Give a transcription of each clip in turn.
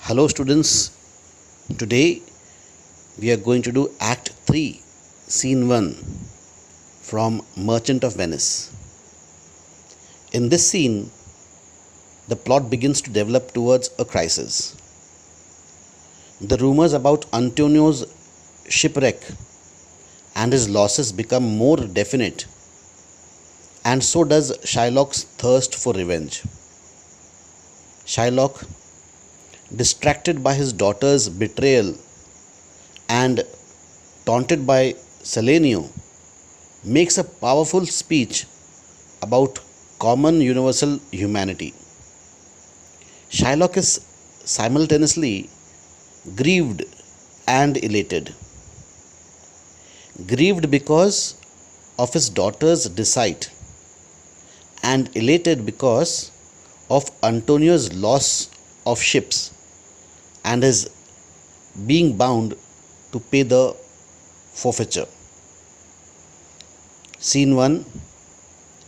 Hello students, today we are going to do Act 3, Scene 1 from Merchant of Venice. In this scene, the plot begins to develop towards a crisis. The rumors about Antonio's shipwreck and his losses become more definite, and so does Shylock's thirst for revenge. Shylock, distracted by his daughter's betrayal and taunted by Selenio, makes a powerful speech about common universal humanity. Shylock is simultaneously grieved and elated. Grieved because of his daughter's deceit, and elated because of Antonio's loss of ships and his being bound to pay the forfeiture. Scene 1,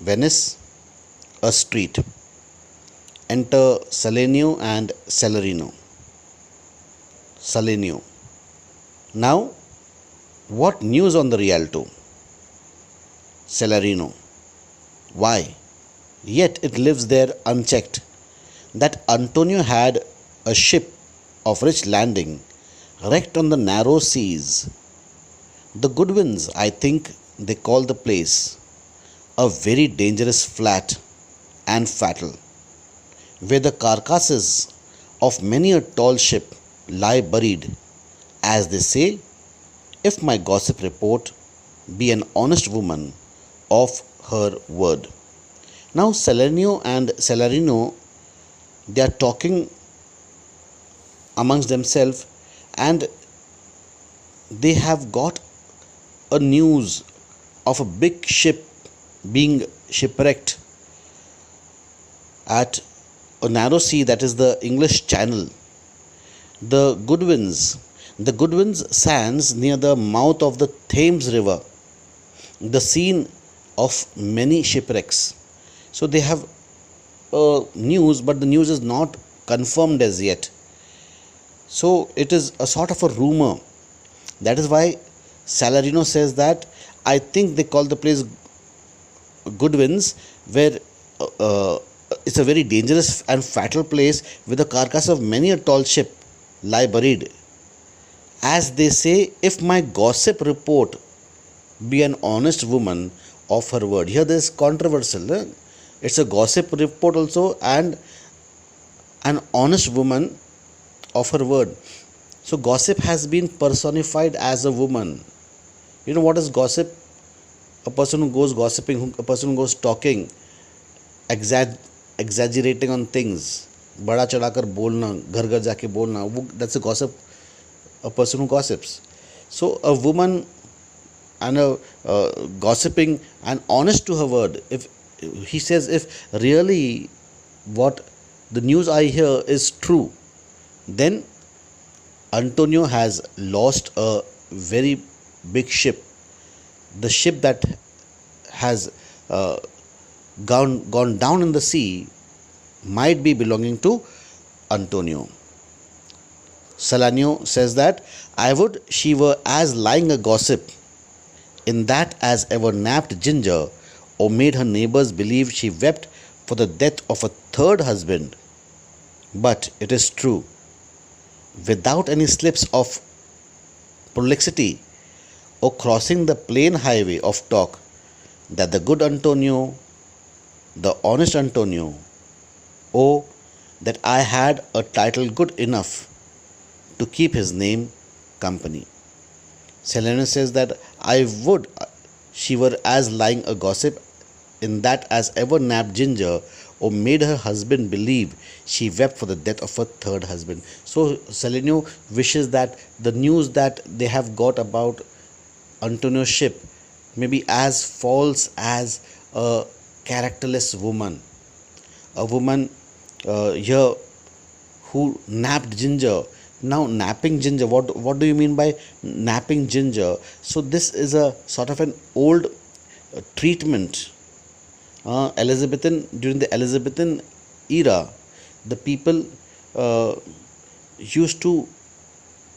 Venice, a street. Enter Selenio and Celerino. Selenio. Now, what news on the Rialto? Celerino. Why? Yet it lives there unchecked that Antonio had a ship of rich landing wrecked on the narrow seas. The Goodwins, I think they call the place, a very dangerous flat and fatal, where the carcasses of many a tall ship lie buried, as they say, if my gossip report be an honest woman of her word. Now Selenio and Celerino, they are talking amongst themselves, and they have got a news of a big ship being shipwrecked at a narrow sea, that is the English Channel. The Goodwins sands near the mouth of the Thames River, the scene of many shipwrecks. So they have news, but the news is not confirmed as yet. So it is a sort of a rumor. That is why Salarino says that I think they call the place Goodwins, where it's a very dangerous and fatal place where the carcass of many a tall ship lie buried. As they say, if my gossip report be an honest woman of her word. Here there is controversial. It's a gossip report also, and an honest woman of her word. So gossip has been personified as a woman. You know what is gossip? A person who goes gossiping, a person who goes talking, exaggerating on things, बड़ा चढ़ाकर बोलना, घर घर जाके बोलना, that's a gossip, a person who gossips. So a woman and a gossiping and honest to her word. If he says, if really what the news I hear is true, then Antonio has lost a very big ship. The ship that has gone down in the sea might be belonging to Antonio. Salanio says that I would she were as lying a gossip in that as ever napped ginger, or made her neighbors believe she wept for the death of a third husband. But it is true, without any slips of prolixity or crossing the plain highway of talk, that the good Antonio, the honest Antonio, oh, that I had a title good enough to keep his name company. Selena says that I would she were as lying a gossip in that as ever napped ginger, or made her husband believe she wept for the death of her third husband. So Selenio wishes that the news that they have got about Antonio's ship may be as false as a characterless woman. A woman here who napped ginger. Now napping ginger, what do you mean by napping ginger? So this is a sort of an old treatment. During the Elizabethan era, the people used to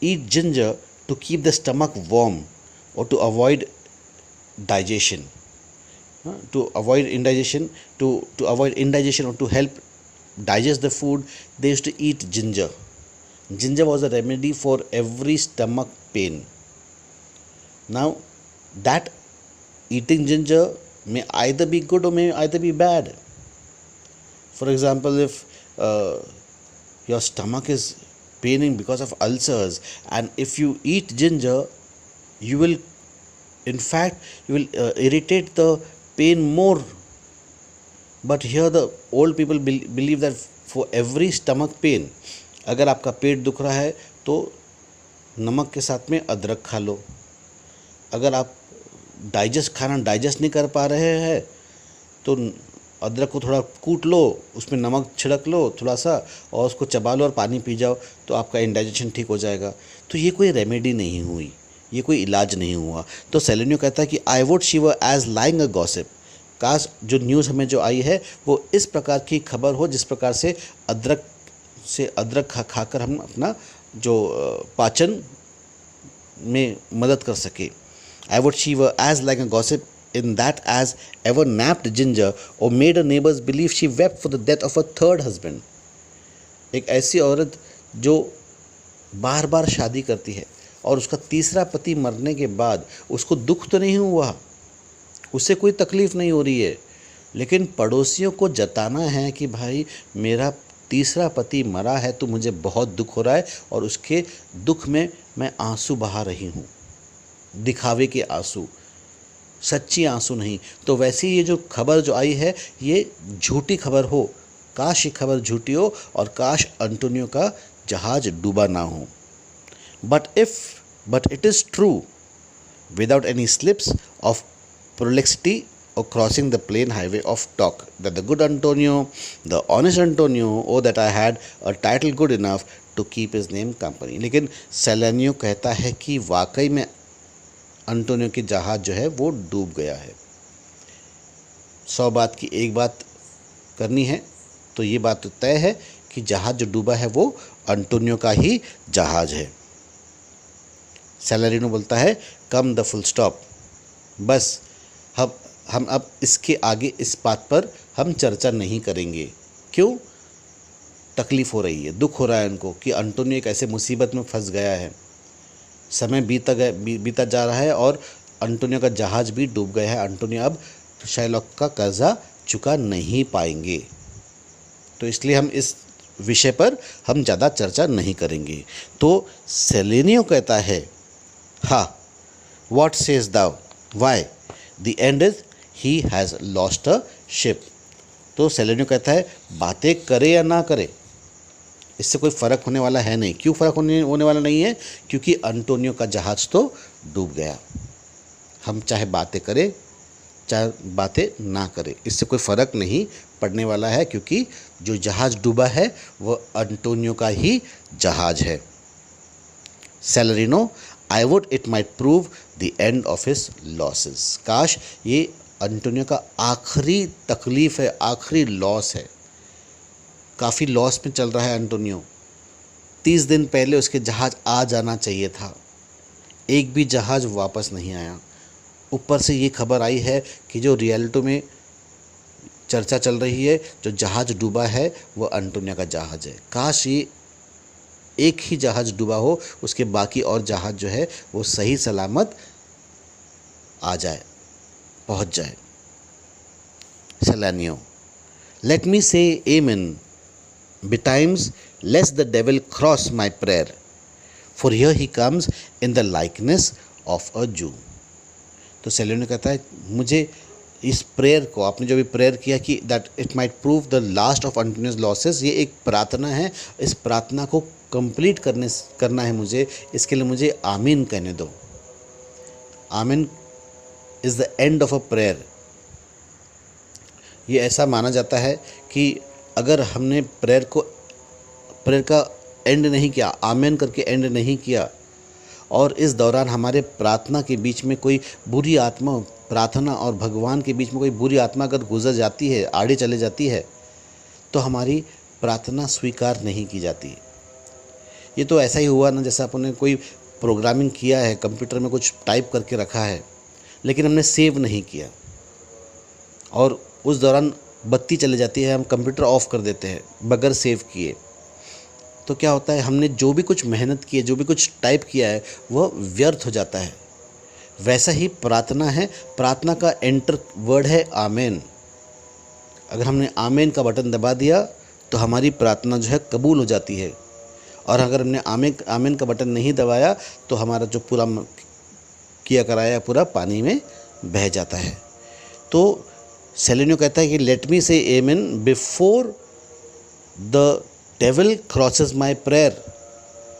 eat ginger to keep the stomach warm or to avoid digestion. To avoid indigestion, to avoid indigestion or to help digest the food, they used to eat ginger. Ginger was a remedy for every stomach pain. Now, that eating ginger may either be good or may either be bad. For example, if your stomach is paining because of ulcers, and if you eat ginger, you will, in fact, you will irritate the pain more. But here the old people believe that for every stomach pain, अगर आपका पेट दुख रहा है तो नमक के साथ में अदरक खा लो. अगर आप खाना डाइजेस्ट नहीं कर पा रहे हैं तो अदरक को थोड़ा कूट लो, उसमें नमक छिड़क लो थोड़ा सा और उसको चबा लो और पानी पी जाओ, तो आपका इंडाइजेशन ठीक हो जाएगा. तो ये कोई रेमेडी नहीं हुई, ये कोई इलाज नहीं हुआ. तो सेलेनियो कहता है कि I would she were as lying a gossip. काश जो न्यूज़ हमें जो आई है वो इस प्रकार की खबर हो जिस प्रकार से अदरक खाकर हम अपना जो पाचन में मदद कर सके. I would she were as like a gossip in that as ever napped ginger or made her neighbors believe she wept for the death of a third husband. एक ऐसी औरत जो बार बार शादी करती है और उसका तीसरा पति मरने के बाद उसको दुख तो नहीं हुआ, उससे कोई तकलीफ़ नहीं हो रही है, लेकिन पड़ोसियों को जताना है कि भाई मेरा तीसरा पति मरा है तो मुझे बहुत दुख हो रहा है और उसके दुख में मैं आंसू बहा रही हूँ, दिखावे के आंसू, सच्ची आंसू नहीं. तो वैसे ये जो खबर जो आई है ये झूठी खबर हो. काश ये खबर झूठी हो और काश अंटोनियो का जहाज डूबा ना हो. But it is true without any slips of prolixity or crossing the plain highway of talk that the good Antonio, the honest Antonio, oh that I had a title good enough to keep his name company. लेकिन सेलेनियो कहता है कि वाकई में Antonio की जहाज़ जो है वो डूब गया है. 100 बात की एक बात करनी है तो ये बात तो तय है कि जहाज़ जो डूबा है वो अंटोनियो का ही जहाज़ है. सेलेनियो बोलता है कम द फुल स्टॉप. बस हम अब इसके आगे इस बात पर हम चर्चा नहीं करेंगे. क्यों? तकलीफ़ हो रही है, दुख हो रहा है उनको कि अंटोनियो एक ऐसे मुसीबत में फंस गया है. समय बीता जा रहा है और अंटोनियो का जहाज़ भी डूब गया है. अंटोनियो अब शाइलॉक का कर्जा चुका नहीं पाएंगे. तो इसलिए हम इस विषय पर हम ज़्यादा चर्चा नहीं करेंगे. तो सेलेनियो कहता है हाँ, what says thou, why the end is he has lost a ship. तो सेलेनियो कहता है बातें करे या ना करे इससे कोई फ़र्क होने वाला है नहीं. क्यों फ़र्क होने वाला नहीं है? क्योंकि अंटोनियो का जहाज़ तो डूब गया. हम चाहे बातें करें चाहे बातें ना करें इससे कोई फ़र्क नहीं पड़ने वाला है, क्योंकि जो जहाज़ डूबा है वह अंटोनियो का ही जहाज़ है. Salarino I would it might prove the end of his losses. काश ये अंटोनियो का आखिरी तकलीफ़ है, आखिरी लॉस है. काफ़ी लॉस में चल रहा है अंटोनियो. 30 दिन पहले उसके जहाज़ आ जाना चाहिए था, एक भी जहाज़ वापस नहीं आया. ऊपर से ये खबर आई है कि जो रियलिटी में चर्चा चल रही है जो जहाज़ डूबा है वो अंटोनियो का जहाज़ है. काश ये एक ही जहाज़ डूबा हो, उसके बाकी और जहाज़ जो है वो सही सलामत आ जाए, पहुंच जाए. सेलेनियो late me say amen betimes lest the devil cross my prayer, for here he comes in the likeness of a Jew. तो सेलेनियो कहता है मुझे इस प्रेयर को, आपने जो भी प्रेयर किया कि that it might prove the last of Antonio's losses, ये एक प्रार्थना है. इस प्रार्थना को कंप्लीट करना है मुझे, इसके लिए मुझे आमीन कहने दो. आमीन is the end of a prayer. ये ऐसा माना जाता है कि अगर हमने प्रेयर का एंड नहीं किया, आमीन करके एंड नहीं किया, और इस दौरान हमारे प्रार्थना के बीच में कोई बुरी आत्मा, प्रार्थना और भगवान के बीच में कोई बुरी आत्मा अगर गुजर जाती है, आड़े चले जाती है, तो हमारी प्रार्थना स्वीकार नहीं की जाती. ये तो ऐसा ही हुआ ना जैसे आपने कोई प्रोग्रामिंग किया है, कंप्यूटर में कुछ टाइप करके रखा है, लेकिन हमने सेव नहीं किया और उस दौरान बत्ती चली जाती है, हम कंप्यूटर ऑफ कर देते हैं बगैर सेव किए, तो क्या होता है, हमने जो भी कुछ मेहनत की है, जो भी कुछ टाइप किया है, वह व्यर्थ हो जाता है। वैसा ही प्रार्थना है, प्रार्थना का एंटर वर्ड है आमेन। अगर हमने आमेन का बटन दबा दिया तो हमारी प्रार्थना जो है कबूल हो जाती है, और अगर हमने आमेन का बटन नहीं दबाया तो हमारा जो पूरा किया कराया पूरा पानी में बह जाता है। तो सेलेनियो कहता है कि let me say amen before the devil crosses my prayer,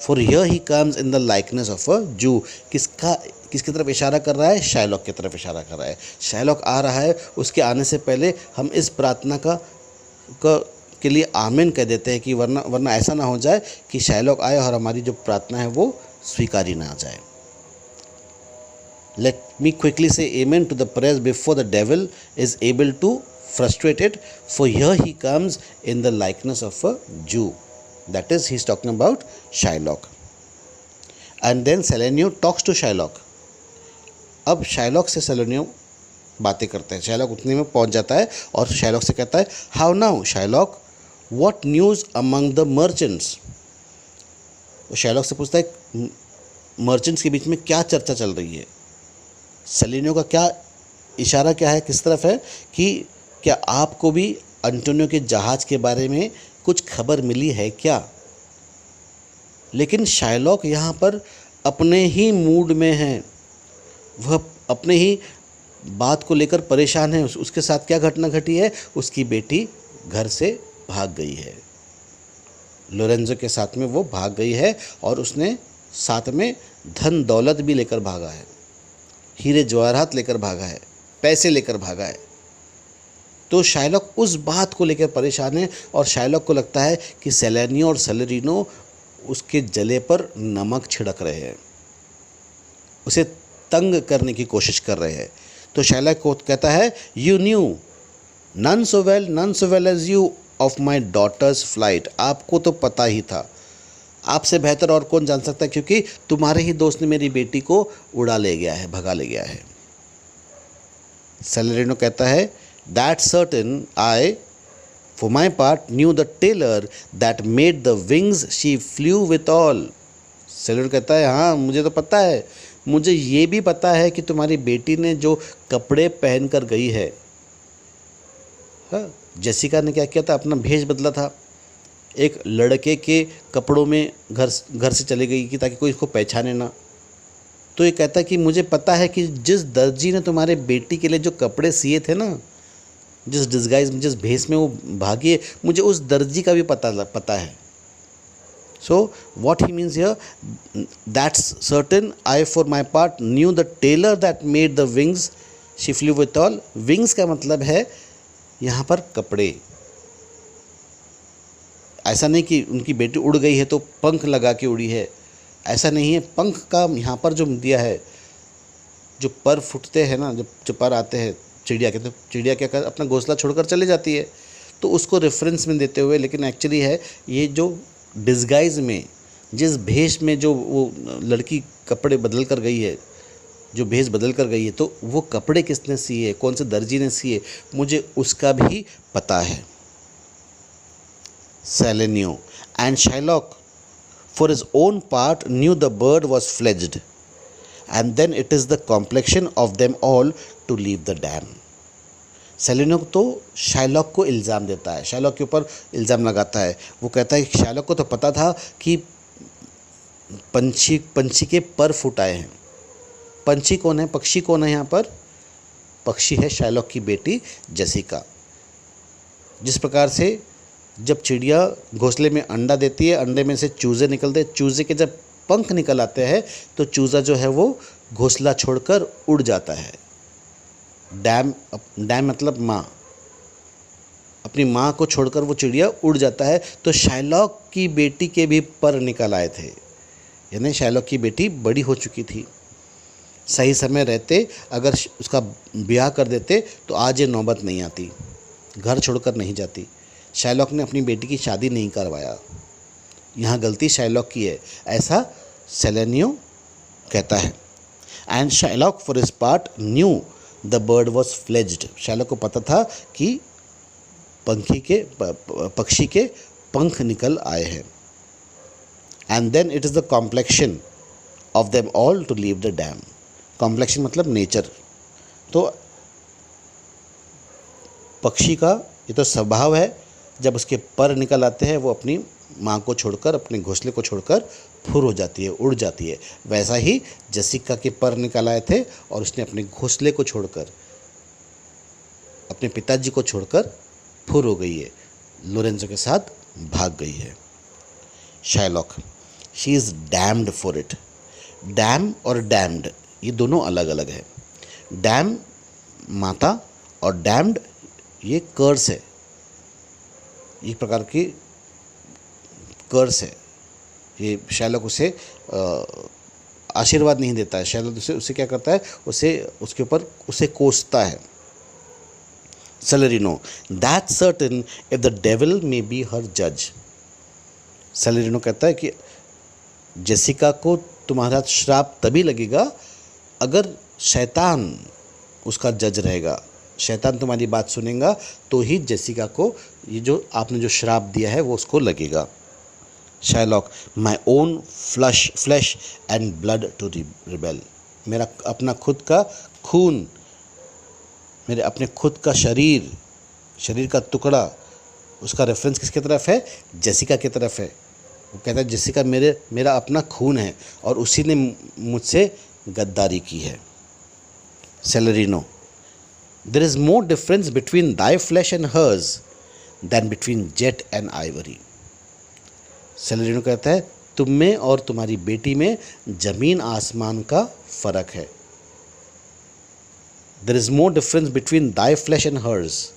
for here he comes in the likeness of a Jew. किसकी तरफ इशारा कर रहा है? शाइलॉक की तरफ इशारा कर रहा है। शाइलॉक आ रहा है, उसके आने से पहले हम इस प्रार्थना के लिए आमीन कह देते हैं कि वरना ऐसा ना हो जाए कि शाइलॉक आए और हमारी जो प्रार्थना है वो स्वीकारी ना आ जाए। Let me quickly say amen to the prayers before the devil is able to frustrate it, for here he comes in the likeness of a Jew. That is, he is talking about Shylock. And then Selenio talks to Shylock. अब Shylock से Selenio बातें करते हैं। Shylock उतने में पहुंच जाता है और Shylock से कहता है, How now, Shylock? What news among the merchants? वो Shylock से पूछता है, मर्चेंट्स के बीच में क्या चर्चा चल रही है? सेलेनियो का क्या इशारा क्या है, किस तरफ है कि क्या आपको भी अंटोनियो के जहाज़ के बारे में कुछ खबर मिली है क्या? लेकिन शाइलॉक यहाँ पर अपने ही मूड में है, वह अपने ही बात को लेकर परेशान है। उसके साथ क्या घटना घटी है? उसकी बेटी घर से भाग गई है, लोरेंजो के साथ में वो भाग गई है और उसने साथ में धन दौलत भी लेकर भागा है, हीरे जवाहरात लेकर भागा है, पैसे लेकर भागा है। तो शाइलॉक उस बात को लेकर परेशान है और शाइलॉक को लगता है कि सेलेनियो और सेलेरिनो उसके जले पर नमक छिड़क रहे हैं, उसे तंग करने की कोशिश कर रहे हैं। तो शाइलॉक को कहता है, you knew none so well as you of my daughter's flight. आपको तो पता ही था, आपसे बेहतर और कौन जान सकता है, क्योंकि तुम्हारे ही दोस्त ने मेरी बेटी को उड़ा ले गया है, भगा ले गया है। सेलेरिनो कहता है, That's certain. I, for my part, knew the tailor that made the wings she flew withal. Seller कहता है, हाँ मुझे तो पता है, मुझे ये भी पता है कि तुम्हारी बेटी ने जो कपड़े पहन कर गई है। हाँ, जेसिका ने क्या किया था, अपना भेष बदला था, एक लड़के के कपड़ों में घर से चली गई कि ताकि कोई इसको पहचाने ना। तो ये कहता है कि मुझे पता है कि जिस दर्जी ने तुम्हारे बेटी के लिए जो कपड़े सिए थे ना, जिस डिस्गाइज में, जिस भेस में वो भागी है, मुझे उस दर्जी का भी पता है। So what he means here, that's certain, I for my part knew the tailor that made the wings she flew withal. Wings का मतलब है यहाँ पर कपड़े। ऐसा नहीं कि उनकी बेटी उड़ गई है तो पंख लगा के उड़ी है, ऐसा नहीं है। पंख का यहाँ पर जो दिया है, जो पर फुटते हैं ना, जो पर आते हैं चिड़िया के, तो चिड़िया क्या कर अपना घोंसला छोड़कर चली जाती है, तो उसको रेफरेंस में देते हुए, लेकिन एक्चुअली है ये जो डिस्गाइज में, जिस भेष में जो वो लड़की कपड़े बदल कर गई है, जो भेष बदल कर गई है, तो वो कपड़े किसने सिए, कौन से दर्जी ने सिए, मुझे उसका भी पता है। Salanio and Shylock for his own part knew the bird was fledged, and then it is the complexion of them all to leave the dam. सेलेनियो तो शाइलॉक को इल्ज़ाम देता है, शाइलॉक के ऊपर इल्ज़ाम लगाता है। वो कहता है कि शाइलॉक को तो पता था कि पंछी के पर फुट आए हैं। पंछी कौन है, पक्षी कौन है यहाँ पर? पक्षी है शाइलॉक की बेटी जेसिका। जिस प्रकार से जब चिड़िया घोंसले में अंडा देती है, अंडे में से चूज़े निकलते हैं, चूज़े के जब पंख निकल आते हैं तो चूज़ा जो है वो घोंसला छोड़कर उड़ जाता है। डैम मतलब माँ, अपनी माँ को छोड़कर वो चिड़िया उड़ जाता है। तो शाइलॉक की बेटी के भी पर निकल आए थे, यानी शाइलॉक की बेटी बड़ी हो चुकी थी। सही समय रहते अगर उसका ब्याह कर देते तो आज ये नौबत नहीं आती, घर छोड़कर नहीं जाती। शाइलॉक ने अपनी बेटी की शादी नहीं करवाया, यहाँ गलती शाइलॉक की है, ऐसा सेलेनियो कहता है। And Shylock for his part knew the bird was fledged. Shylock को पता था कि पक्षी के पंख निकल आए हैं। And then it is the complexion of them all to leave the dam. Complexion मतलब नेचर। तो पक्षी का ये तो स्वभाव है, जब उसके पर निकल आते हैं वो अपनी माँ को छोड़कर, अपने घोंसले को छोड़कर फुर हो जाती है, उड़ जाती है। वैसा ही जेसिका के पर निकल आए थे और उसने अपने घोंसले को छोड़कर, अपने पिताजी को छोड़कर फुर हो गई है, लोरेंजो के साथ भाग गई है। Shylock, she is damned for it. Dam और डैम्ड ये दोनों अलग अलग है। डैम माता और डैम्ड ये कर्स है, एक प्रकार की कर्स है। ये शाइलॉक उसे आशीर्वाद नहीं देता है, शाइलॉक उसे क्या करता है, उसके ऊपर उसे कोसता है। Salarino, that certain if the devil may be her जज। सेलेरिनो कहता है कि जेसिका को तुम्हारा श्राप तभी लगेगा अगर शैतान उसका जज रहेगा, शैतान तुम्हारी बात सुनेगा तो ही जेसिका को ये जो आपने जो श्राप दिया है वो उसको लगेगा। Shylock, my own flesh and blood to rebel. मेरा अपना खुद का खून, मेरे अपने खुद का शरीर का टुकड़ा, उसका रेफरेंस किसकी तरफ है, जेसिका की तरफ है। वो कहता है जेसिका मेरा अपना खून है और उसी ने मुझसे गद्दारी की है। Salarino, there is more difference between thy flesh and hers than between jet and ivory. Salarino कहता है तुम में और तुम्हारी बेटी में जमीन आसमान का फ़र्क है। There is more difference between thy flesh and hers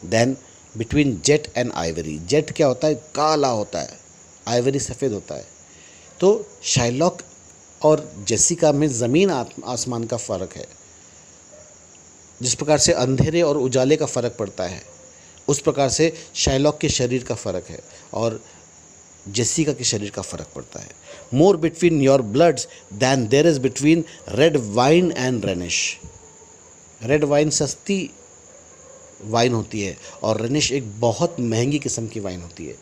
than between jet and ivory. Jet क्या होता है, काला होता है, आइवरी सफ़ेद होता है। तो शाइलॉक और जेसिका में ज़मीन आसमान का फ़र्क है। जिस प्रकार से अंधेरे और उजाले का फ़र्क पड़ता है, उस प्रकार से शाइलॉक के शरीर का फ़र्क है और जेसिका के शरीर का फ़र्क पड़ता है। More between your bloods than there is between red wine and Rhenish. Red wine सस्ती वाइन होती है और रेनिश एक बहुत महंगी किस्म की वाइन होती है।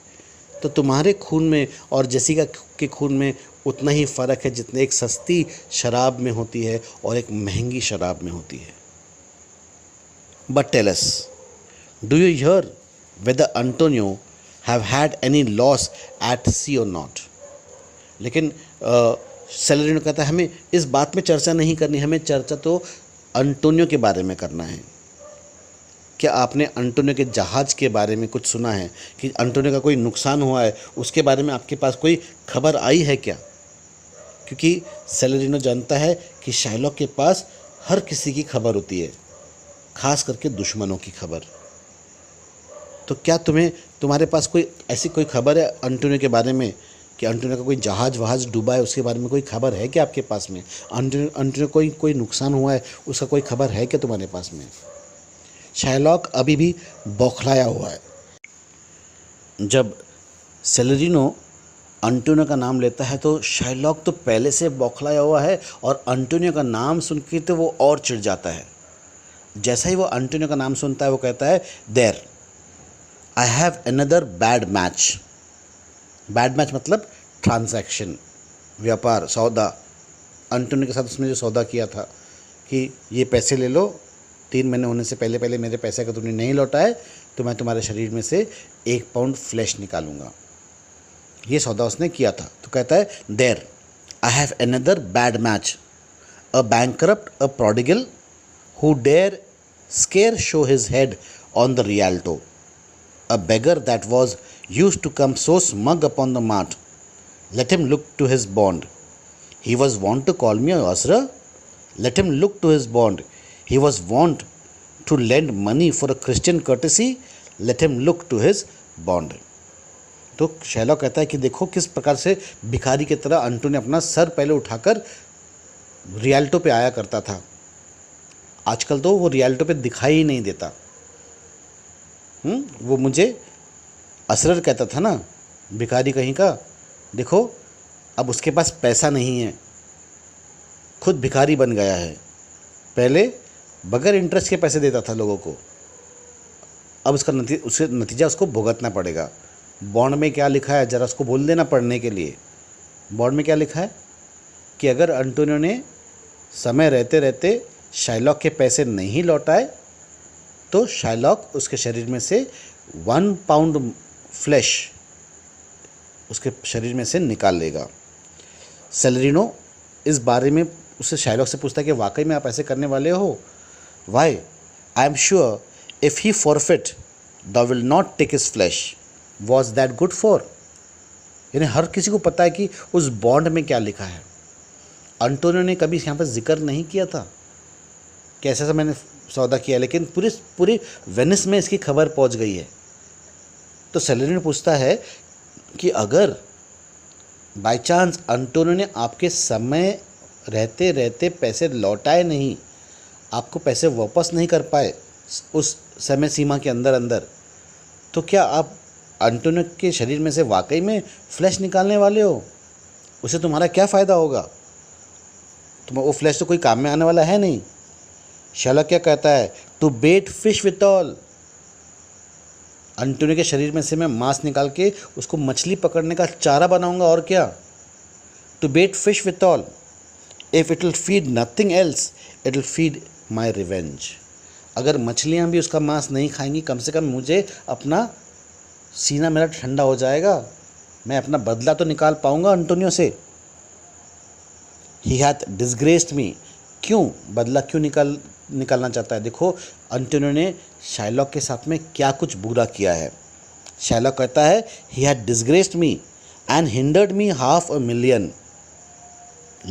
तो तुम्हारे खून में और जेसिका के खून में उतना ही फ़र्क है जितने एक सस्ती शराब में होती है और एक महंगी शराब में होती है। But tell us, do you hear whether Antonio have had any loss at sea or not। लेकिन सेलेरिनो कहता है हमें इस बात में चर्चा नहीं करनी, हमें चर्चा तो अंटोनियो के बारे में करना है। क्या आपने अंटोनियो के जहाज़ के बारे में कुछ सुना है कि अंटोनियो का कोई नुकसान हुआ है, उसके बारे में आपके पास कोई खबर आई है क्या? क्योंकि सेलेरिनो जानता है कि शाइलॉक के पास हर किसी की खबर होती है, खास करके दुश्मनों की खबर। तो क्या तुम्हारे पास कोई ऐसी कोई खबर है अंटोनियो के बारे में कि अंटोनियो का कोई जहाज़ डूबा है, उसके बारे में कोई खबर है क्या आपके पास में? अंटोनियो कोई नुकसान हुआ है, उसका कोई खबर है क्या तुम्हारे पास में? शाइलॉक अभी भी बौखलाया हुआ है। जब सेलेरिनो अंटोनियो का नाम लेता है तो शाइलॉक तो पहले से बौखलाया हुआ है और अंटोनियो का नाम सुन के तो वो और चिढ़ जाता है। जैसा ही वो अंटोनियो का नाम सुनता है वो कहता है there I have another bad match. Bad match मतलब ट्रांजैक्शन, व्यापार, सौदा। अंटोनियो के साथ उसने जो सौदा किया था कि ये पैसे ले लो, 3 महीने होने से पहले मेरे पैसे का तुमने नहीं लौटा है तो मैं तुम्हारे शरीर में से 1 पाउंड फ्लैश निकालूंगा। ये सौदा उसने किया था। तो कहता है there I have another bad match, a bankrupt, a prodigal who dare scarce show his head on the Rialto, a beggar that was used to come so smug upon the mart. Let him look to his bond. He was wont to call me a usurer. Let him look to his bond. He was wont to lend money for a Christian courtesy. Let him look to his bond. तो Shylock कहता है कि देखो किस प्रकार से भिखारी की तरह अंटोनियो अपना सर पहले उठाकर रियल्टो पे आया करता था। आजकल तो वो रियल्टो पे दिखाई ही नहीं देता। वो मुझे असरर कहता था ना, भिखारी कहीं का, देखो अब उसके पास पैसा नहीं है, खुद भिखारी बन गया है। पहले बगैर इंटरेस्ट के पैसे देता था लोगों को, अब उसका नतीजा उसको भुगतना पड़ेगा। बॉन्ड में क्या लिखा है ज़रा उसको बोल देना पढ़ने के लिए। बॉन्ड में क्या लिखा है कि अगर अंटोनियो ने समय रहते रहते शाइलॉक के पैसे नहीं लौटाए तो शाइलॉक उसके शरीर में से 1 पाउंड फ्लैश उसके शरीर में से निकाल लेगा। सेलेरिनो इस बारे में उससे शाइलॉक से पूछता है कि वाकई में आप ऐसे करने वाले हो? Why? I am sure if he forfeit the will not take his flesh, was that good for? यानी हर किसी को पता है कि उस बॉन्ड में क्या लिखा है। अंटोनियो ने कभी यहाँ पर जिक्र नहीं किया था कि ऐसा मैंने सौदा किया, लेकिन पूरी वेनिस में इसकी खबर पहुँच गई है। तो सेलेरिनो पूछता है कि अगर बाय चांस अंटोनियो ने आपके समय रहते रहते पैसे लौटाए नहीं, आपको पैसे वापस नहीं कर पाए उस समय सीमा के अंदर, तो क्या आप अंटोनियो के शरीर में से वाकई में फ्लैश निकालने वाले हो? उससे तुम्हारा क्या फ़ायदा होगा? वो फ्लैश तो कोई काम में आने वाला है नहीं। शाइलॉक क्या कहता है? To bait fish withal. Antonio के शरीर में से मैं मांस निकाल के उसको मछली पकड़ने का चारा बनाऊंगा, और क्या? To bait fish withal, if it will feed nothing else it will feed my revenge. अगर मछलियाँ भी उसका मांस नहीं खाएंगी, कम से कम मुझे अपना सीना मेरा ठंडा हो जाएगा, मैं अपना बदला तो निकाल पाऊंगा अंटोनियो से। ही हैथ डिसग्रेस्ड मी। क्यों बदला क्यों निकालना चाहता है? देखो अंटोनियो ने शाइलॉक के साथ में क्या कुछ बुरा किया है। शाइलॉक कहता है he had disgraced me and hindered me 500,000,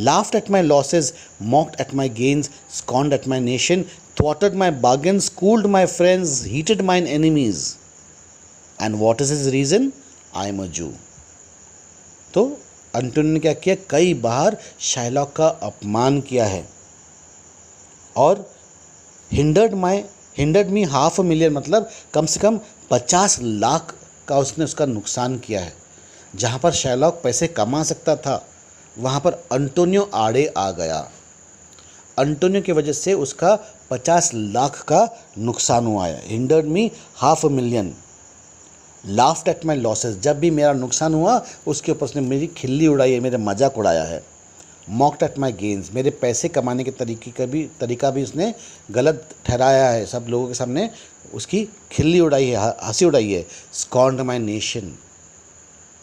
laughed at my losses, mocked at my gains, scorned at my nation, thwarted my bargains, cooled my friends, heated mine enemies. And what is his reason? I am a Jew. तो Antonio ने क्या किया? कई बार Shylock का अपमान किया है, और हिंडर्ड मी 500,000 मतलब कम से कम 50 लाख का उसने उसका नुकसान किया है। जहाँ पर शाइलॉक पैसे कमा सकता था वहाँ पर अंटोनियो आड़े आ गया। अंटोनियो की वजह से उसका 50 लाख का नुकसान हुआ है। Hindered me 500,000, laughed at my losses, जब भी मेरा नुकसान हुआ उसके ऊपर उसने मेरी खिल्ली उड़ाई है, मेरा मजाक उड़ाया है। मॉक्ड एट माई गेंस, मेरे पैसे कमाने के तरीका भी उसने गलत ठहराया है, सब लोगों के सामने उसकी खिल्ली उड़ाई है, हंसी उड़ाई है। स्कॉर्न्ड माई नेशन,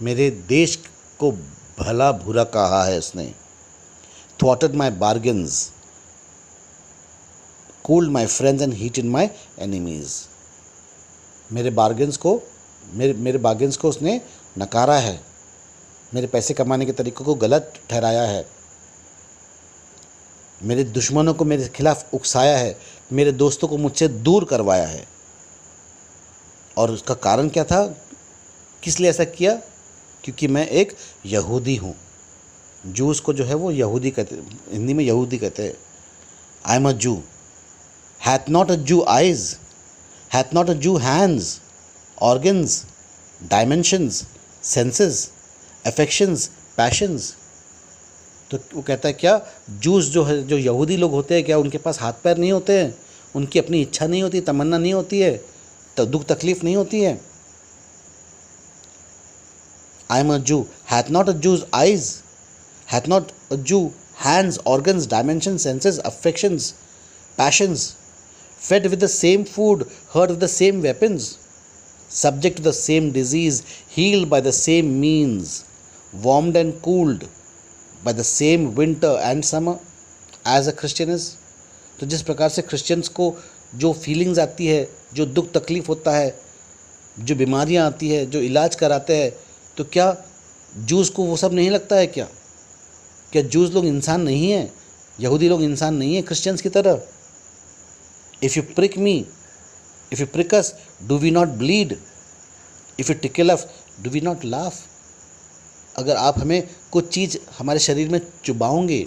मेरे देश को भला बुरा कहा है उसने। थ्वाटेड my bargains, cooled my friends and heated my enemies, मेरे बार्गेन्स को उसने नकारा है, मेरे पैसे कमाने के तरीक़ों को गलत ठहराया है, मेरे दुश्मनों को मेरे खिलाफ उकसाया है, मेरे दोस्तों को मुझसे दूर करवाया है। और उसका कारण क्या था? किस लिए ऐसा किया? क्योंकि मैं एक यहूदी हूँ। जूस को जो है वो यहूदी कहते, हिंदी में यहूदी कहते हैं। आई एम अ जू। हैथ नॉट अ जू आइज, हैथ नॉट अ जू hands, organs, dimensions, senses, affections, patience. तो वो कहता है क्या जूस जो है, जो यहूदी लोग होते हैं, क्या उनके पास हाथ पैर नहीं होते हैं? उनकी अपनी इच्छा नहीं होती, तमन्ना नहीं होती है, तो दुख तकलीफ नहीं होती है? I am a Jew, hath not a Jew's eyes, hath not a Jew hands, organs, dimensions, senses, affections, passions, fed with the same food, hurt with the same weapons, subject to the same disease, healed by the same means, warmed and cooled by the same winter and summer as a Christian is। तो जिस प्रकार से Christians को जो feelings आती है, जो दुख तकलीफ़ होता है, जो बीमारियां आती है, जो इलाज कराते हैं, तो क्या जूस को वो सब नहीं लगता है? क्या जूस लोग इंसान नहीं हैं? यहूदी लोग इंसान नहीं हैं क्रिश्चियंस की तरह? If you prick me, if you prick us, do we not bleed? If you tickle us, do we not laugh? अगर आप हमें कुछ चीज़ हमारे शरीर में चुबाओगे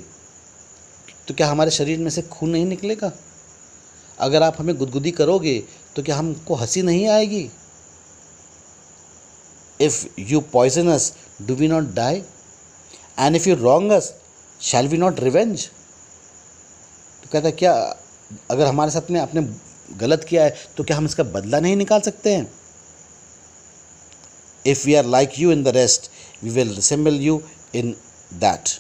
तो क्या हमारे शरीर में से खून नहीं निकलेगा? अगर आप हमें गुदगुदी करोगे तो क्या हमको हंसी नहीं आएगी? If you poison us, do we not die? And if you wrong us, shall we not revenge? तो कहता है क्या अगर हमारे साथ में आपने गलत किया है तो क्या हम इसका बदला नहीं निकाल सकते हैं? If we are like you in the rest, we will resemble you in that.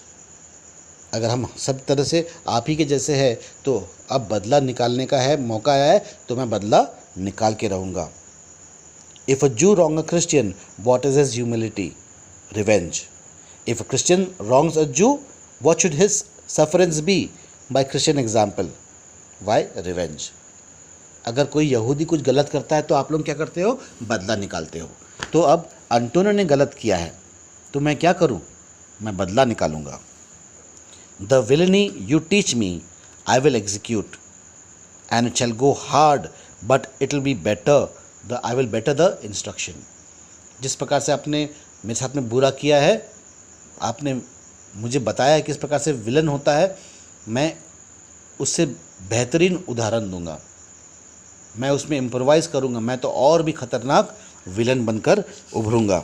अगर हम सब तरह से आप ही के जैसे हैं तो अब बदला निकालने का है, मौका आया है तो मैं बदला निकाल के रहूँगा. If a Jew wrong a Christian, what is his humility? Revenge. If a Christian wrongs a Jew, what should his sufferance be? By Christian example. Why? Revenge. अगर कोई यहूदी कुछ गलत करता है तो आप लोग क्या करते हो? बदला निकालते हो. तो अब अंटोनियो ने गलत किया है तो मैं क्या करूं? मैं बदला निकालूंगा. The villainy you teach me, I will execute, and it shall go hard, but it will be better. I will better the instruction. जिस प्रकार से आपने मेरे साथ में बुरा किया है, आपने मुझे बताया है किस प्रकार से विलन होता है, मैं उससे बेहतरीन उदाहरण दूंगा. मैं उसमें इम्प्रोवाइज़ करूंगा. मैं तो और भी खतरनाक विलन बनकर उभरूंगा.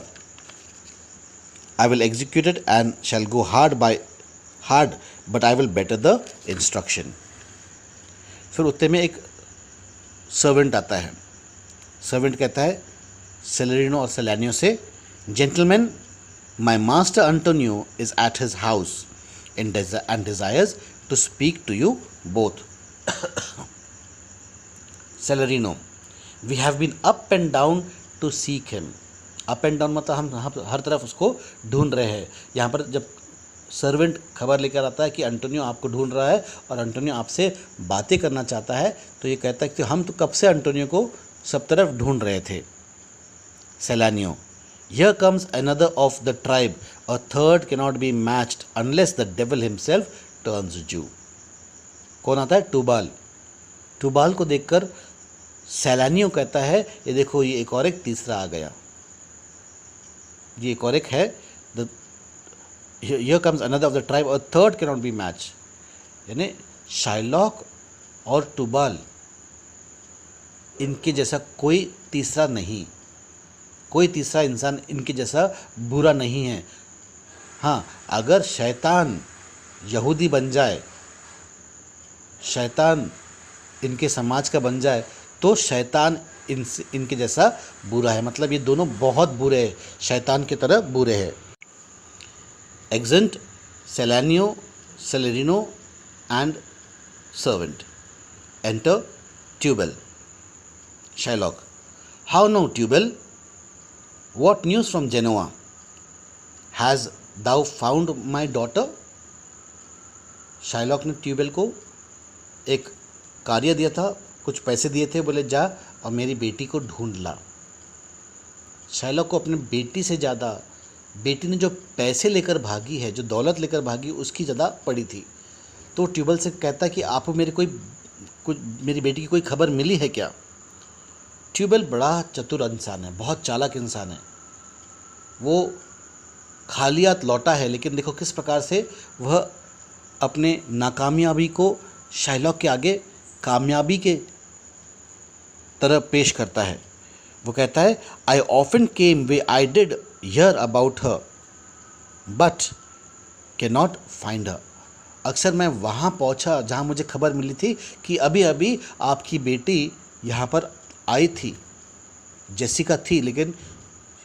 I will execute it and shall go hard, but I will better the instruction. फिर उत्ते में एक सर्वेंट आता है. सर्वेंट कहता है सेलेरिनो और सेलानियो से, gentlemen, my master Antonio is at his house and desires to speak to you both. Salarino, we have been up and down to seek him. Up and down मतलब हम हर तरफ उसको ढूंढ रहे हैं. यहाँ पर जब सर्वेंट खबर लेकर आता है कि अंटोनियो आपको ढूंढ रहा है और अंटोनियो आपसे बातें करना चाहता है, तो ये कहता है कि हम तो कब से अंटोनियो को सब तरफ ढूंढ रहे थे. Salanio, here comes another of the tribe, a third cannot be matched unless the devil himself turns Jew. कौन आता है? टूबाल. टूबाल को देखकर सेलानियो कहता है, ये देखो ये एक और एक तीसरा आ गया, ये एक और एक है. Here comes another of the tribe, a third cannot be matched. यानी शाइलॉक और टूबाल, इनके जैसा कोई तीसरा नहीं, कोई तीसरा इंसान इनके जैसा बुरा नहीं है. हाँ, अगर शैतान यहूदी बन जाए, शैतान इनके समाज का बन जाए, तो शैतान इनके जैसा बुरा है. मतलब ये दोनों बहुत बुरे हैं, शैतान की तरह बुरे हैं. Exeunt, Selanio, Celerino and servant. Enter Tubal. Shylock. How now, Tubal? What news from Genoa? Has thou found my daughter? Shylock ने ट्यूबेल को एक कार्य दिया था, कुछ पैसे दिए थे, बोले जा और मेरी बेटी को ढूंढ ला. शाइलॉक को अपने बेटी से ज़्यादा बेटी ने जो पैसे लेकर भागी है, जो दौलत लेकर भागी, उसकी ज़्यादा पड़ी थी. तो ट्यूबल से कहता है कि आपको मेरी बेटी की कोई खबर मिली है क्या? ट्यूबल बड़ा चतुर इंसान है, बहुत चालाक इंसान है. वो खाली हाथ लौटा है, लेकिन देखो किस प्रकार से वह अपने नाकामयाबी को शाइलॉक के आगे कामयाबी के तरह पेश करता है. वो कहता है, I often came way I did here about her but can not find her. अक्सर मैं वहाँ पहुँचा जहाँ मुझे खबर मिली थी कि अभी अभी आपकी बेटी यहाँ पर आई थी, जेसिका थी, लेकिन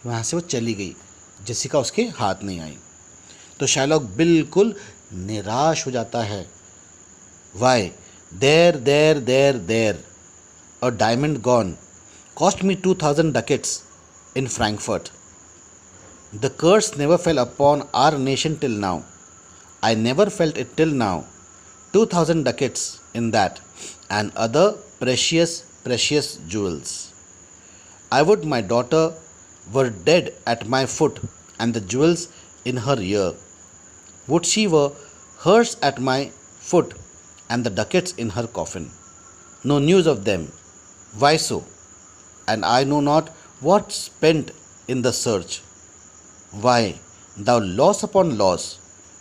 वहाँ से वो चली गई, जेसिका उसके हाथ नहीं आई. तो शाइलॉक बिल्कुल निराश हो जाता है. Why there a diamond gone cost me 2,000 ducats in Frankfurt. The curse never fell upon our nation till now. I never felt it till now. 2,000 ducats in that, and other precious jewels. I would my daughter were dead at my foot, and the jewels in her ear. Would she were hers at my foot, and the ducats in her coffin. No news of them. Why so? And I know not what spent in the search. Why, thou loss upon loss,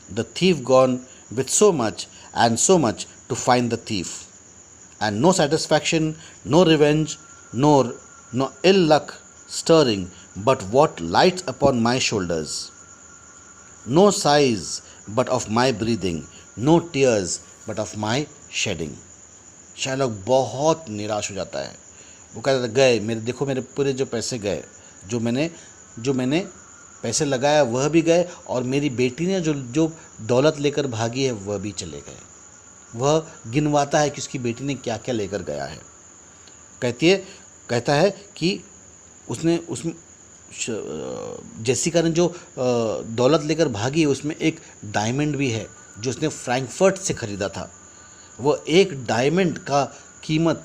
the thief gone with so much and so much to find the thief, and no satisfaction, no revenge, nor no ill luck stirring but what lights upon my shoulders. No sighs but of my breathing, no tears but of my shedding. Shylock बहुत निराश हो जाता है। वो कहता था गए मेरे, देखो मेरे पूरे जो पैसे गए, जो मैंने पैसे लगाया वह भी गए, और मेरी बेटी ने जो दौलत लेकर भागी है वह भी चले गए। वह गिनवाता है कि उसकी बेटी ने क्या क्या लेकर गया है। कहता है कि उसमें जेसिका ने जो दौलत लेकर भागी है उसमें एक डायमंड भी है जो उसने फ्रैंकफर्ट से ख़रीदा था। वो एक डायमंड का कीमत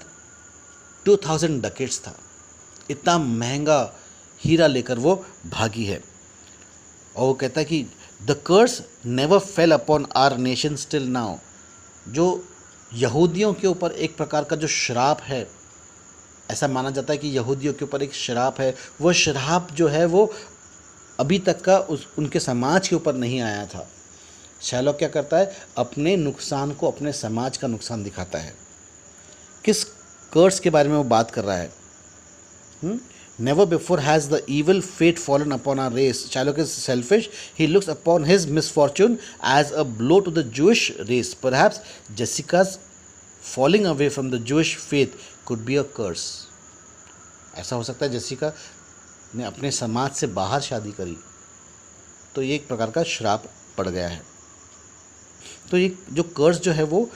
2000 डकेट्स था। इतना महंगा हीरा लेकर वो भागी है। और वो कहता है कि the curse never fell upon our nation still now. जो यहूदियों के ऊपर एक प्रकार का जो श्राप है, ऐसा माना जाता है कि यहूदियों के ऊपर एक श्राप है, वो श्राप जो है वो अभी तक का उनके समाज के ऊपर नहीं आया था। शायलॉक क्या करता है, अपने नुकसान को अपने समाज का नुकसान दिखाता है। किस कर्स के बारे में वो बात कर रहा है? Never before has the evil fate fallen upon our race. Shylock is selfish. He looks upon his misfortune as a blow to the Jewish race. Perhaps Jessica's falling away from the Jewish faith could be a curse. ऐसा हो सकता है Jessica ने अपने समाज से बाहर शादी करी तो ये एक प्रकार का श्राप पड़ गया है। तो ये जो कर्स जो है वो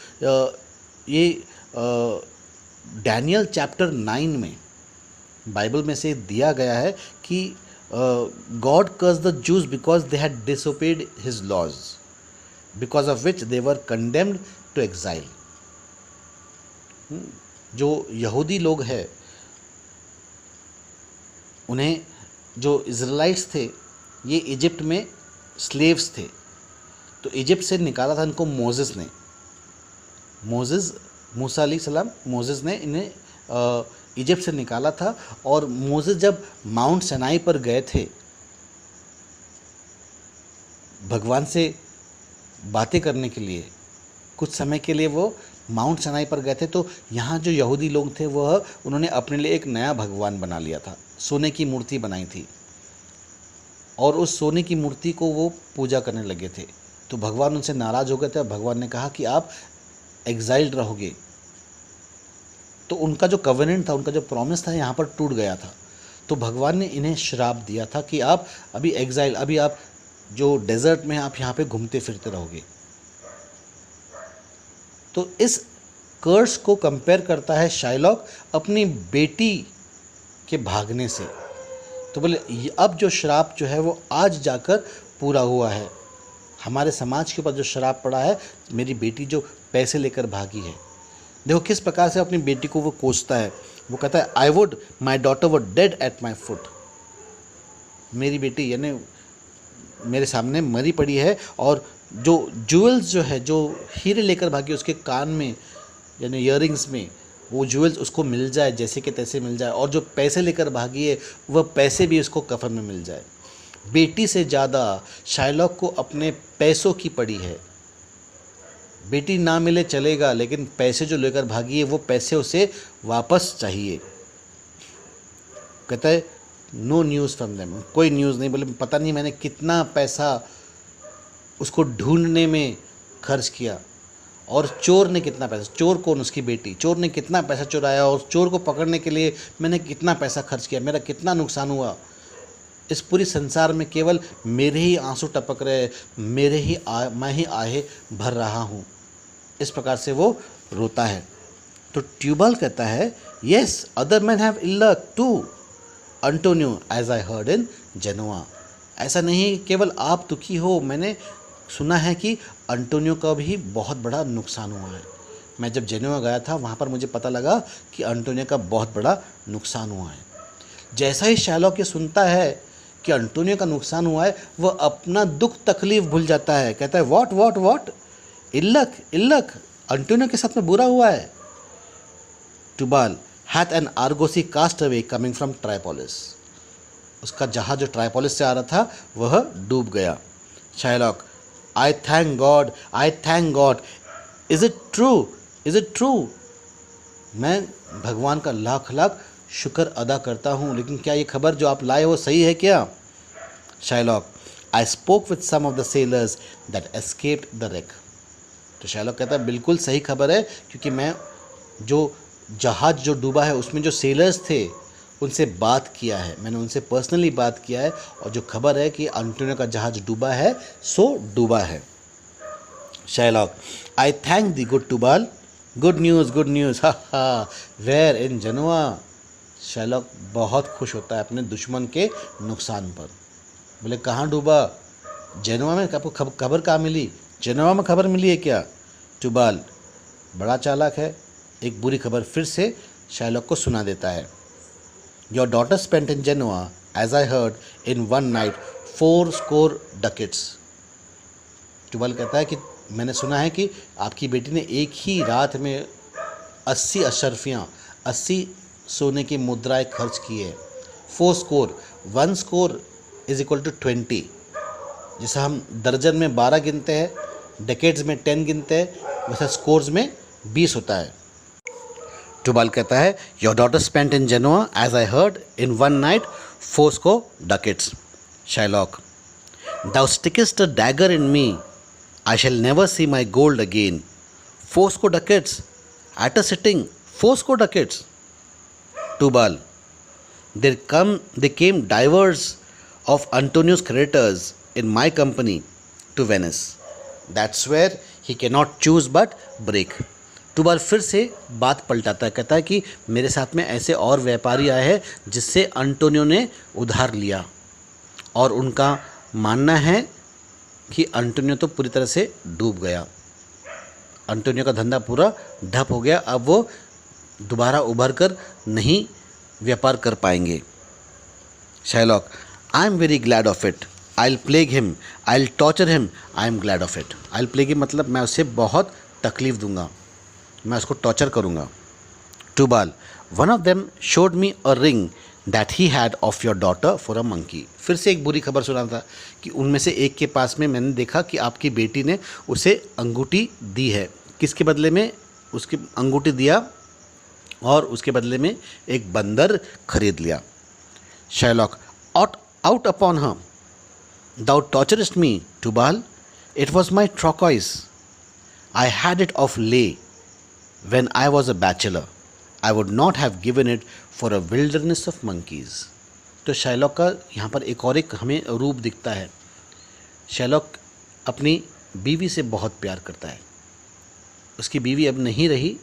ये डैनियल चैप्टर 9 में बाइबल में से दिया गया है कि God curse the Jews because they had disobeyed his laws, because of which they were condemned to exile. जो यहूदी लोग हैं उन्हें, जो इज़राइट्स थे, ये इजिप्ट में स्लेव्स थे, तो इजिप्ट से निकाला था इनको मोसेस ने। मूसा अलैहिस्सलाम, मोसेस ने इन्हें इजिप्ट से निकाला था। और मोसेस जब माउंट सिनाई पर गए थे भगवान से बातें करने के लिए, कुछ समय के लिए वो माउंट सिनाई पर गए थे, तो यहाँ जो यहूदी लोग थे वह उन्होंने अपने लिए एक नया भगवान बना लिया था, सोने की मूर्ति बनाई थी, और उस सोने की मूर्ति को वो पूजा करने लगे थे। तो भगवान उनसे नाराज़ हो गए थे। भगवान ने कहा कि आप एग्जाइल्ड रहोगे। तो उनका जो कवेनेंट था, उनका जो प्रॉमिस था, यहाँ पर टूट गया था। तो भगवान ने इन्हें श्राप दिया था कि आप अभी एग्जाइल, अभी आप जो डेजर्ट में आप यहाँ पे घूमते फिरते रहोगे। तो इस कर्स को कंपेयर करता है शाइलॉक अपनी बेटी के भागने से। तो बोले अब जो श्राप जो है वो आज जाकर पूरा हुआ है। हमारे समाज के ऊपर जो श्राप पड़ा है, मेरी बेटी जो पैसे लेकर भागी है। देखो किस प्रकार से अपनी बेटी को वो कोसता है। वो कहता है I would my daughter were dead at my foot. मेरी बेटी यानी मेरे सामने मरी पड़ी है, और जो ज्वेल्स जो है, जो हीरे लेकर भागी उसके कान में यानी ईयरिंग्स में, वो ज्वेल्स उसको मिल जाए, जैसे कि तैसे मिल जाए, और जो पैसे लेकर भागी है वह पैसे भी उसको कफन में मिल जाए। बेटी से ज़्यादा शाइलॉक को अपने पैसों की पड़ी है। बेटी ना मिले चलेगा, लेकिन पैसे जो लेकर भागी है वो पैसे उसे वापस चाहिए। कहता है नो न्यूज़ फ्रॉम देम, कोई न्यूज़ नहीं। बोले पता नहीं मैंने कितना पैसा उसको ढूंढने में खर्च किया, और चोर ने कितना पैसा, चोर कौन, उसकी बेटी, चोर ने कितना पैसा चुराया, और चोर को पकड़ने के लिए मैंने कितना पैसा खर्च किया, मेरा कितना नुकसान हुआ। इस पूरी संसार में केवल मेरे ही आंसू टपक रहे, मैं ही आहे भर रहा हूँ। इस प्रकार से वो रोता है। तो ट्यूबल कहता है yes other man have ill luck too Antonio as I heard in Genoa. ऐसा नहीं केवल आप दुखी हो, मैंने सुना है कि अंटोनियो का भी बहुत बड़ा नुकसान हुआ है। मैं जब जेनोआ गया था वहाँ पर मुझे पता लगा कि अंटोनियो का बहुत बड़ा नुकसान हुआ है। जैसा ही शाइलॉक ये सुनता है कि अंटोनियो का नुकसान हुआ है, वह अपना दुख तकलीफ भूल जाता है। कहता है व्हाट इल्लक अंटोनियो के साथ में बुरा हुआ है। Tubal hath an argosy cast away coming from Tripolis. उसका जहाज जो ट्राइपोलिस से आ रहा था वह डूब गया। Shylock I thank God is it true. मैं भगवान का लाख लाख शुक्र अदा करता हूँ, लेकिन क्या ये खबर जो आप लाए वो सही है क्या? Shylock, I spoke with some of the sailors that escaped the wreck। तो शाइलॉक कहता है बिल्कुल सही खबर है, क्योंकि मैं जो जहाज़ जो डूबा है उसमें जो सेलर्स थे उनसे बात किया है, मैंने उनसे पर्सनली बात किया है, और जो खबर है कि अंटोनियो का जहाज़ डूबा है सो डूबा है। Shylock, I thank thee good Tubal, good news, ha ha, where इन जनवा। शाइलॉक बहुत खुश होता है अपने दुश्मन के नुकसान पर। बोले कहाँ डूबा? जेनोवा में। आपको खबर कहाँ मिली? जेनोवा में खबर मिली है क्या? टूबाल बड़ा चालाक है, एक बुरी खबर फिर से शाइलॉक को सुना देता है। Your daughter spent in Genoa as I heard in one night 4 ducats। Tubal कहता है कि मैंने सुना है कि आपकी बेटी ने एक ही रात में 80 अशरफियाँ, 80 सोने की मुद्राएं खर्च की है। 4 score, 1 score is equal to 20। जैसा हम दर्जन में 12 गिनते हैं, डेकेड्स में 10 गिनते हैं, वैसा स्कोर्स में 20 होता है। टूबाल कहता है your daughter spent in Genoa as I heard in one night 4 ducats। Shylock, thou stickest a dagger in me, I shall never see my gold again। 4 ducats at a sitting, 4 ducats। Tubal, they came divers of Antonio's creditors in my company to Venice। That's where he cannot choose but break। टूबाल फिर से बात पलटाता है, कहता है कि मेरे साथ में ऐसे और व्यापारी आए हैं जिससे अंटोनियो ने उधार लिया, और उनका मानना है कि अंटोनियो तो पूरी तरह से डूब गया, अंटोनियो का धंधा पूरा ठप हो गया, अब वो दोबारा उभर कर नहीं व्यापार कर पाएंगे। Shylock, I am very glad of it, I will plague him, I will torture him, I am glad of it. I will plague him मतलब मैं उसे बहुत तकलीफ़ दूंगा, मैं उसको टॉर्चर करूंगा। Tubal, one of them showed me a ring that he had of your daughter for a monkey. फिर से एक बुरी खबर सुना था कि उनमें से एक के पास में मैंने देखा कि आपकी बेटी ने उसे अंगूठी दी है। किसके बदले में उसकी अंगूठी दिया? और उसके बदले में एक बंदर खरीद लिया। Shylock, out upon her, thou torturest me, Tubal, it was my turquoise, I had it of lay when I was a bachelor, I would not have given it for a wilderness of monkeys। तो Shylock का यहाँ पर एक हमें रूप दिखता है। Shylock अपनी बीवी से बहुत प्यार करता है, उसकी बीवी अब नहीं रही,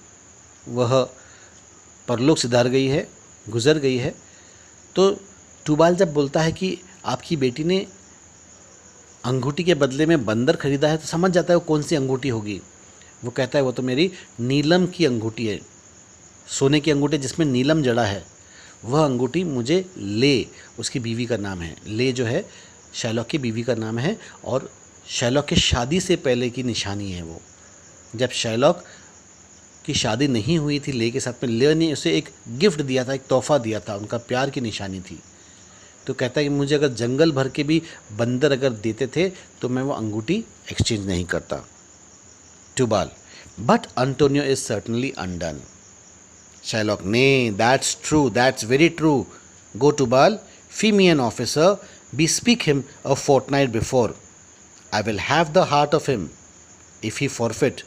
वह परलोक सिधार गई है, गुज़र गई है। तो टूबाल जब बोलता है कि आपकी बेटी ने अंगूठी के बदले में बंदर खरीदा है, तो समझ जाता है वो कौन सी अंगूठी होगी। वो कहता है वो तो मेरी नीलम की अंगूठी है, सोने की अंगूठी जिसमें नीलम जड़ा है, वह अंगूठी मुझे ले, उसकी बीवी का नाम है, ले जो है शाइलॉक की बीवी का नाम है, और शाइलॉक की शादी से पहले की निशानी है वो। जब शाइलॉक की शादी नहीं हुई थी ले के साथ में, ले ने उसे एक गिफ्ट दिया था, एक तोहफ़ा दिया था, उनका प्यार की निशानी थी। तो कहता है कि मुझे अगर जंगल भर के भी बंदर अगर देते थे तो मैं वो अंगूठी एक्सचेंज नहीं करता। Tubal, but Antonio is certainly undone. Shylock, nay that's true, that's very true. Go Tubal, fee me an officer, bespeak him a fortnight before, I will have the heart of him if he forfeit,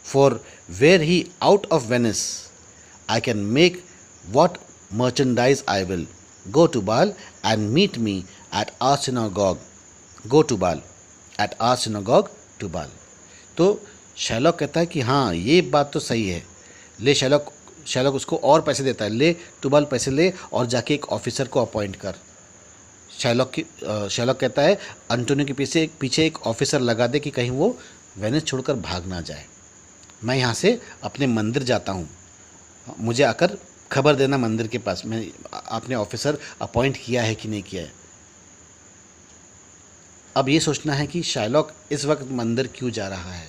for were he out of Venice I can make what merchandise I will. Go to Baal and meet me at our synagogue. Go to Baal at our synagogue to Baal। तो Shylock कहता है कि हाँ ये बात तो सही है, ले शाइलॉक उसको और पैसे देता है, ले टूबाल पैसे ले और जाके एक ऑफिसर को अपॉइंट कर। शाइलॉक कहता है अंटोनियो के पीछे एक ऑफिसर लगा दे कि कहीं वो वेनिस छोड़कर भाग ना जाए। मैं यहाँ से अपने मंदिर जाता हूँ, मुझे आकर खबर देना मंदिर के पास, मैं आपने ऑफिसर अपॉइंट किया है कि नहीं किया है। अब ये सोचना है कि शाइलॉक इस वक्त मंदिर क्यों जा रहा है।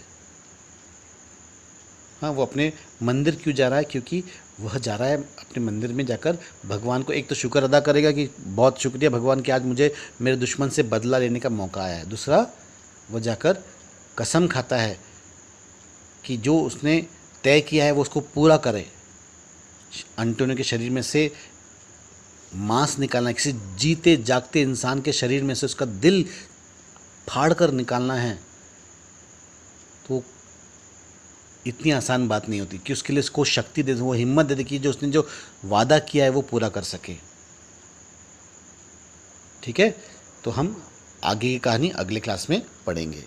हाँ, वो अपने मंदिर क्यों जा रहा है? क्योंकि वह जा रहा है अपने मंदिर में जाकर भगवान को एक तो शुक्र अदा करेगा कि बहुत शुक्रिया भगवान कि आज मुझे मेरे दुश्मन से बदला लेने का मौका आया है। दूसरा, वह जाकर कसम खाता है कि जो उसने तय किया है वो उसको पूरा करे। अंटोनियो के शरीर में से मांस निकालना, किसी जीते जागते इंसान के शरीर में से उसका दिल फाड़ कर निकालना है, तो इतनी आसान बात नहीं होती कि उसके लिए उसको शक्ति दे दे, वो हिम्मत दे दे कि जो उसने जो वादा किया है वो पूरा कर सके। ठीक है, तो हम आगे की कहानी अगले क्लास में पढ़ेंगे।